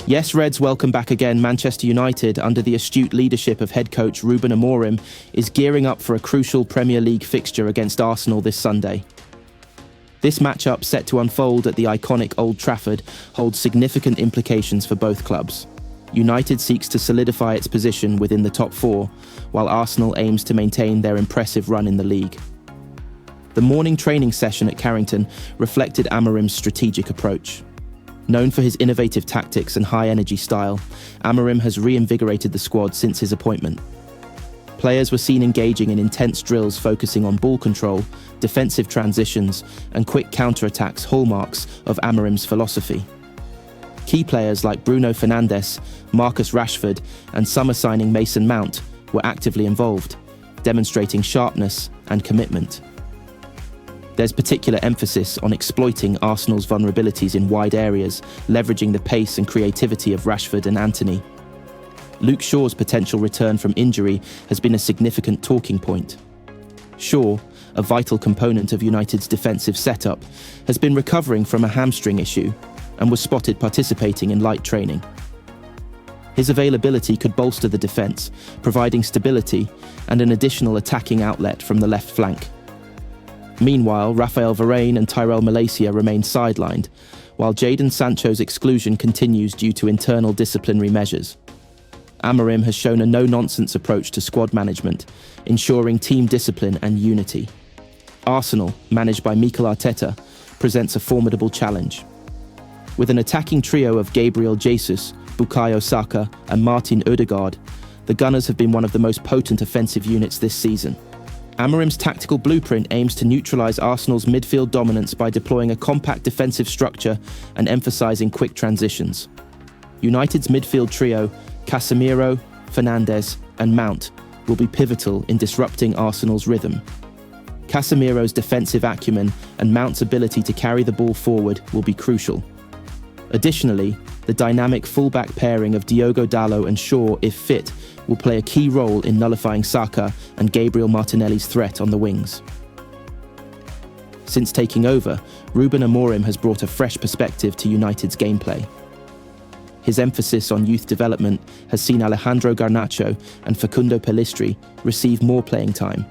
Yes, Reds, welcome back again. Manchester United, under the astute leadership of head coach Ruben Amorim, is gearing up for a crucial Premier League fixture against Arsenal this Sunday. This matchup, set to unfold at the iconic Old Trafford, holds significant implications for both clubs. United seeks to solidify its position within the top four, while Arsenal aims to maintain their impressive run in the league. The morning training session at Carrington reflected Amorim's strategic approach. Known for his innovative tactics and high-energy style, Amorim has reinvigorated the squad since his appointment. Players were seen engaging in intense drills focusing on ball control, defensive transitions, and quick counter-attacks, hallmarks of Amorim's philosophy. Key players like Bruno Fernandes, Marcus Rashford, and summer signing Mason Mount were actively involved, demonstrating sharpness and commitment. There's particular emphasis on exploiting Arsenal's vulnerabilities in wide areas, leveraging the pace and creativity of Rashford and Antony. Luke Shaw's potential return from injury has been a significant talking point. Shaw, a vital component of United's defensive setup, has been recovering from a hamstring issue and was spotted participating in light training. His availability could bolster the defence, providing stability and an additional attacking outlet from the left flank. Meanwhile, Raphael Varane and Tyrell Malacia remain sidelined, while Jadon Sancho's exclusion continues due to internal disciplinary measures. Amorim has shown a no-nonsense approach to squad management, ensuring team discipline and unity. Arsenal, managed by Mikel Arteta, presents a formidable challenge. With an attacking trio of Gabriel Jesus, Bukayo Saka, and Martin Ødegaard, the Gunners have been one of the most potent offensive units this season. Amorim's tactical blueprint aims to neutralise Arsenal's midfield dominance by deploying a compact defensive structure and emphasising quick transitions. United's midfield trio, Casemiro, Fernandes, and Mount, will be pivotal in disrupting Arsenal's rhythm. Casemiro's defensive acumen and Mount's ability to carry the ball forward will be crucial. Additionally, the dynamic fullback pairing of Diogo Dalot and Shaw, if fit, will play a key role in nullifying Saka and Gabriel Martinelli's threat on the wings. Since taking over, Ruben Amorim has brought a fresh perspective to United's gameplay. His emphasis on youth development has seen Alejandro Garnacho and Facundo Pellistri receive more playing time.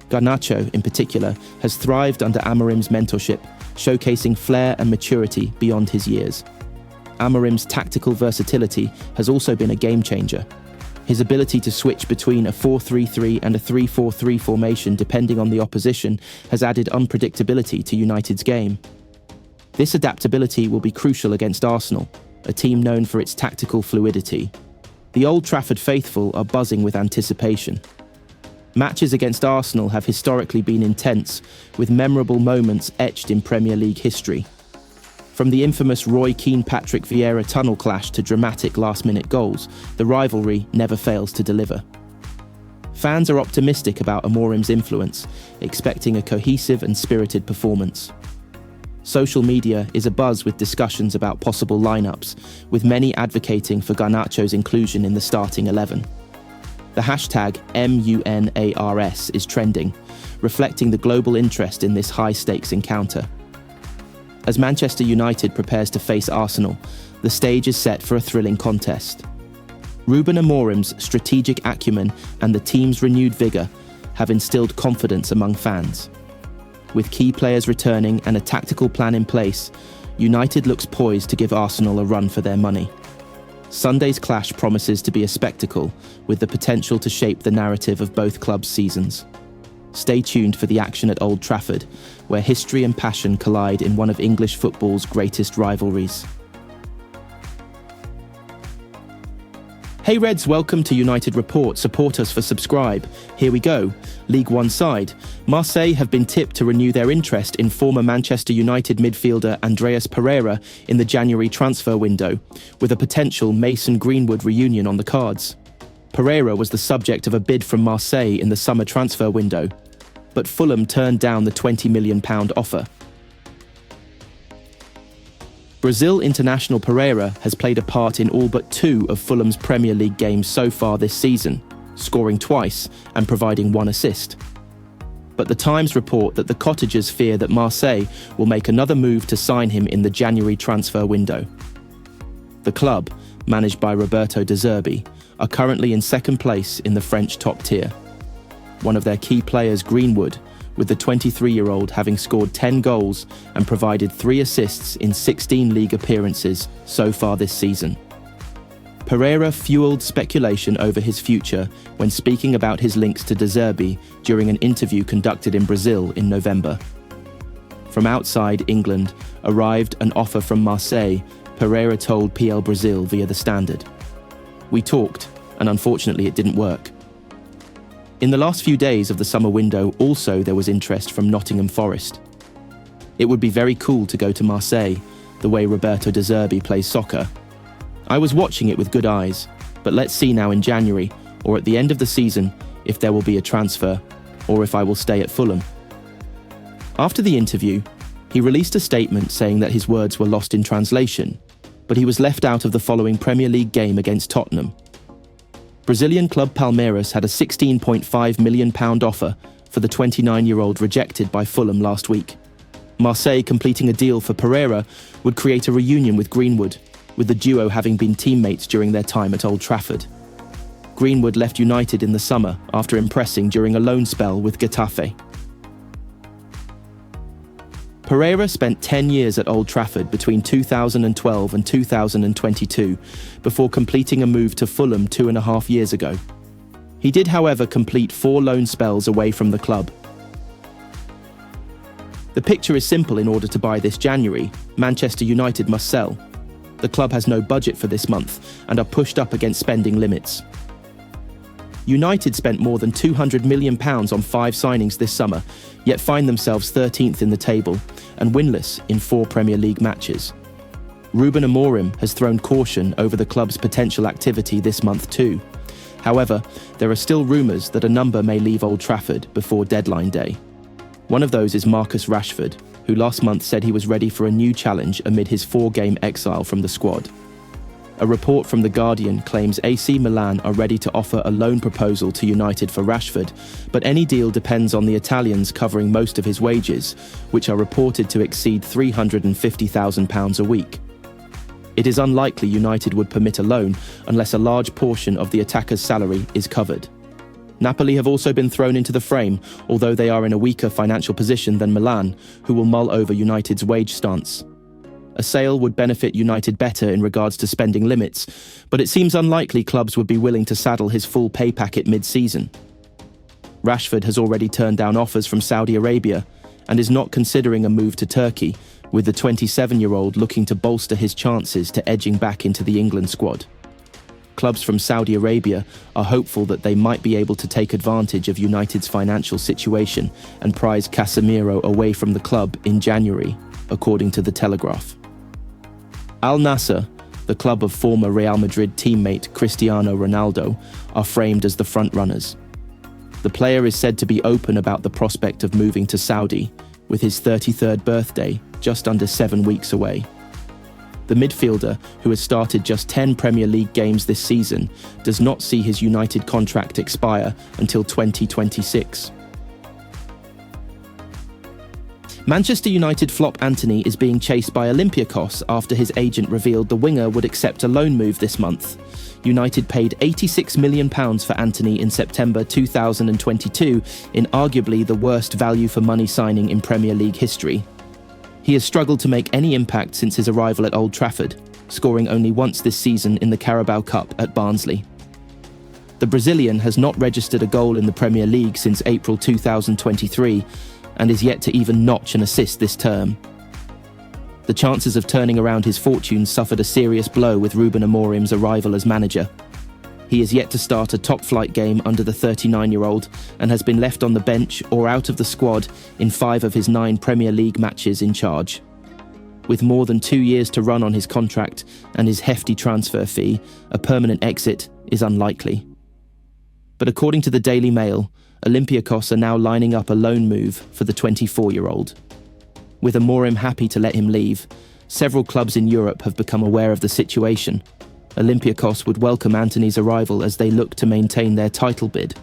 Garnacho, in particular, has thrived under Amorim's mentorship, showcasing flair and maturity beyond his years. Amorim's tactical versatility has also been a game-changer. His ability to switch between a 4-3-3 and a 3-4-3 formation depending on the opposition has added unpredictability to United's game. This adaptability will be crucial against Arsenal, a team known for its tactical fluidity. The Old Trafford faithful are buzzing with anticipation. Matches against Arsenal have historically been intense, with memorable moments etched in Premier League history. From the infamous Roy Keane-Patrick Vieira tunnel clash to dramatic last-minute goals, the rivalry never fails to deliver. Fans are optimistic about Amorim's influence, expecting a cohesive and spirited performance. Social media is abuzz with discussions about possible lineups, with many advocating for Garnacho's inclusion in the starting 11. The hashtag MUNARS is trending, reflecting the global interest in this high-stakes encounter. As Manchester United prepares to face Arsenal, the stage is set for a thrilling contest. Ruben Amorim's strategic acumen and the team's renewed vigour have instilled confidence among fans. With key players returning and a tactical plan in place, United looks poised to give Arsenal a run for their money. Sunday's clash promises to be a spectacle, with the potential to shape the narrative of both clubs' seasons. Stay tuned for the action at Old Trafford, where history and passion collide in one of English football's greatest rivalries. Hey Reds, welcome to United Report. Support us for subscribe. Here we go. League One side. Marseille have been tipped to renew their interest in former Manchester United midfielder Andreas Pereira in the January transfer window, with a potential Mason Greenwood reunion on the cards. Pereira was the subject of a bid from Marseille in the summer transfer window, but Fulham turned down the £20 million offer. Brazil international Pereira has played a part in all but 2 of Fulham's Premier League games so far this season, scoring twice and providing 1 assist. But the Times report that the Cottagers fear that Marseille will make another move to sign him in the January transfer window. The club, managed by Roberto De Zerbi, are currently in second place in the French top tier. One of their key players, Greenwood, with the 23-year-old having scored 10 goals and provided 3 assists in 16 league appearances so far this season. Pereira fueled speculation over his future when speaking about his links to De Zerbi during an interview conducted in Brazil in November. From outside England arrived an offer from Marseille, Pereira told PL Brazil via The Standard. "We talked, and unfortunately it didn't work." In the last few days of the summer window also there was interest from Nottingham Forest. "It would be very cool to go to Marseille, the way Roberto De Zerbi plays soccer. I was watching it with good eyes, but let's see now in January, or at the end of the season, if there will be a transfer, or if I will stay at Fulham." After the interview, he released a statement saying that his words were lost in translation, but he was left out of the following Premier League game against Tottenham. Brazilian club Palmeiras had a £16.5 million offer for the 29-year-old rejected by Fulham last week. Marseille completing a deal for Pereira would create a reunion with Greenwood, with the duo having been teammates during their time at Old Trafford. Greenwood left United in the summer after impressing during a loan spell with Getafe. Pereira spent 10 years at Old Trafford between 2012 and 2022 before completing a move to Fulham 2.5 years ago. He did, however, complete 4 loan spells away from the club. The picture is simple in order to buy this January. Manchester United must sell. The club has no budget for this month and are pushed up against spending limits. United spent more than £200 million on 5 signings this summer, yet find themselves 13th in the table and winless in 4 Premier League matches. Ruben Amorim has thrown caution over the club's potential activity this month too. However, there are still rumours that a number may leave Old Trafford before deadline day. One of those is Marcus Rashford, who last month said he was ready for a new challenge amid his 4-game exile from the squad. A report from The Guardian claims AC Milan are ready to offer a loan proposal to United for Rashford, but any deal depends on the Italians covering most of his wages, which are reported to exceed £350,000 a week. It is unlikely United would permit a loan unless a large portion of the attacker's salary is covered. Napoli have also been thrown into the frame, although they are in a weaker financial position than Milan, who will mull over United's wage stance. A sale would benefit United better in regards to spending limits, but it seems unlikely clubs would be willing to saddle his full pay packet mid-season. Rashford has already turned down offers from Saudi Arabia and is not considering a move to Turkey, with the 27-year-old looking to bolster his chances to edging back into the England squad. Clubs from Saudi Arabia are hopeful that they might be able to take advantage of United's financial situation and prize Casemiro away from the club in January, according to The Telegraph. Al Nassr, the club of former Real Madrid teammate Cristiano Ronaldo, are framed as the frontrunners. The player is said to be open about the prospect of moving to Saudi, with his 33rd birthday just under 7 weeks away. The midfielder, who has started just 10 Premier League games this season, does not see his United contract expire until 2026. Manchester United flop Antony is being chased by Olympiacos after his agent revealed the winger would accept a loan move this month. United paid £86 million for Antony in September 2022 in arguably the worst value for money signing in Premier League history. He has struggled to make any impact since his arrival at Old Trafford, scoring only once this season in the Carabao Cup at Barnsley. The Brazilian has not registered a goal in the Premier League since April 2023 and is yet to even notch an assist this term. The chances of turning around his fortunes suffered a serious blow with Ruben Amorim's arrival as manager. He is yet to start a top-flight game under the 39-year-old and has been left on the bench or out of the squad in 5 of his 9 Premier League matches in charge. With more than 2 years to run on his contract and his hefty transfer fee, a permanent exit is unlikely. But according to the Daily Mail, Olympiacos are now lining up a loan move for the 24-year-old. With Amorim happy to let him leave, several clubs in Europe have become aware of the situation. Olympiacos would welcome Antony's arrival as they look to maintain their title bid.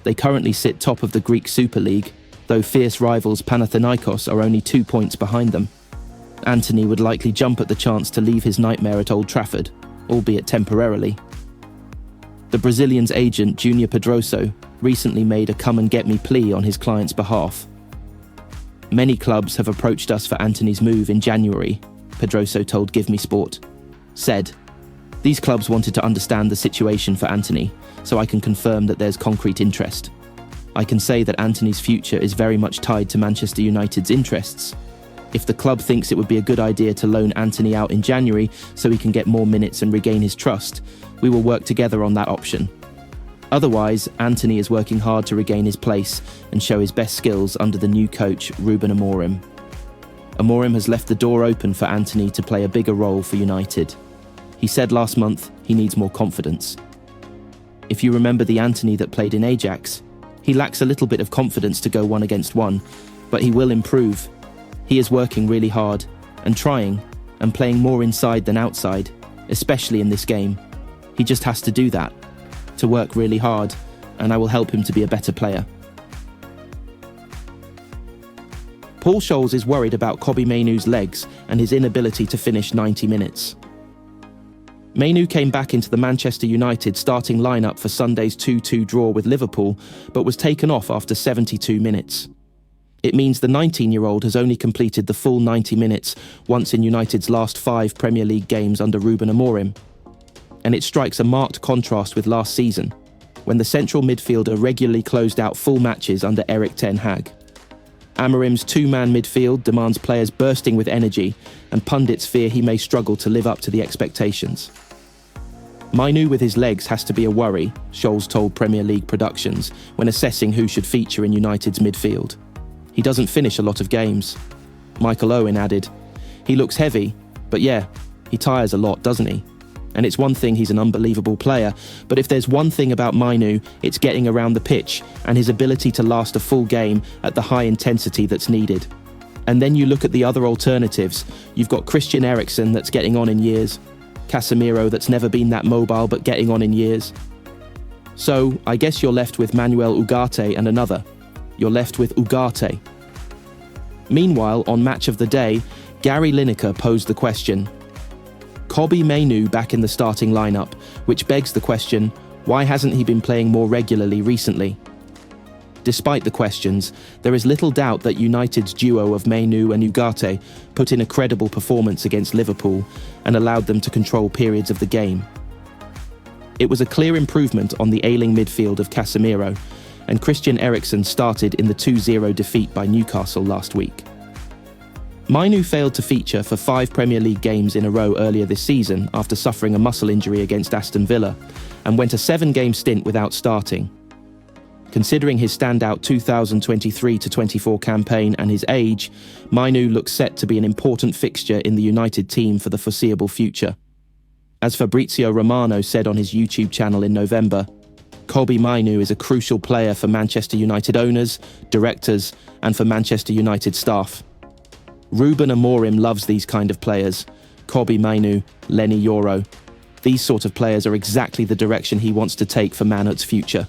They currently sit top of the Greek Super League, though fierce rivals Panathinaikos are only 2 points behind them. Antony would likely jump at the chance to leave his nightmare at Old Trafford, albeit temporarily. The Brazilian's agent, Junior Pedroso, recently made a come-and-get-me plea on his client's behalf. Many clubs have approached us for Antony's move in January, Pedroso told Give Me Sport. Said, "These clubs wanted to understand the situation for Antony, so I can confirm that there's concrete interest. I can say that Antony's future is very much tied to Manchester United's interests. If the club thinks it would be a good idea to loan Antony out in January so he can get more minutes and regain his trust, we will work together on that option. Otherwise, Antony is working hard to regain his place and show his best skills under the new coach, Ruben Amorim. Amorim has left the door open for Antony to play a bigger role for United. He said last month he needs more confidence. If you remember the Antony that played in Ajax, he lacks a little bit of confidence to go 1-against-1, but he will improve. He is working really hard and trying and playing more inside than outside, especially in this game. He just has to do that, to work really hard, and I will help him to be a better player." Paul Scholes is worried about Kobbie Mainoo's legs and his inability to finish 90 minutes. Mainoo came back into the Manchester United starting lineup for Sunday's 2-2 draw with Liverpool, but was taken off after 72 minutes. It means the 19-year-old has only completed the full 90 minutes once in United's last 5 Premier League games under Ruben Amorim. And it strikes a marked contrast with last season, when the central midfielder regularly closed out full matches under Erik ten Hag. Amorim's two-man midfield demands players bursting with energy, and pundits fear he may struggle to live up to the expectations. Mainoo with his legs has to be a worry, Scholes told Premier League Productions, when assessing who should feature in United's midfield. He doesn't finish a lot of games. Michael Owen added, "He looks heavy, but yeah, he tires a lot, doesn't he? And it's one thing he's an unbelievable player, but if there's one thing about Mainoo, it's getting around the pitch and his ability to last a full game at the high intensity that's needed. And then you look at the other alternatives. You've got Christian Eriksen that's getting on in years, Casemiro that's never been that mobile but getting on in years. So I guess you're left with Manuel Ugarte and another. You're left with Ugarte." Meanwhile, on Match of the Day, Gary Lineker posed the question, Kobbie Mainoo back in the starting lineup, which begs the question, why hasn't he been playing more regularly recently? Despite the questions, there is little doubt that United's duo of Mainoo and Ugarte put in a credible performance against Liverpool and allowed them to control periods of the game. It was a clear improvement on the ailing midfield of Casemiro, and Christian Eriksen started in the 2-0 defeat by Newcastle last week. Mainoo failed to feature for 5 Premier League games in a row earlier this season after suffering a muscle injury against Aston Villa, and went a 7-game stint without starting. Considering his standout 2023-24 campaign and his age, Mainoo looks set to be an important fixture in the United team for the foreseeable future. As Fabrizio Romano said on his YouTube channel in November, Kobbie Mainoo is a crucial player for Manchester United owners, directors, and for Manchester United staff. Ruben Amorim loves these kind of players. Kobbie Mainoo, Lenny Yoro. These sort of players are exactly the direction he wants to take for Man Ut's future.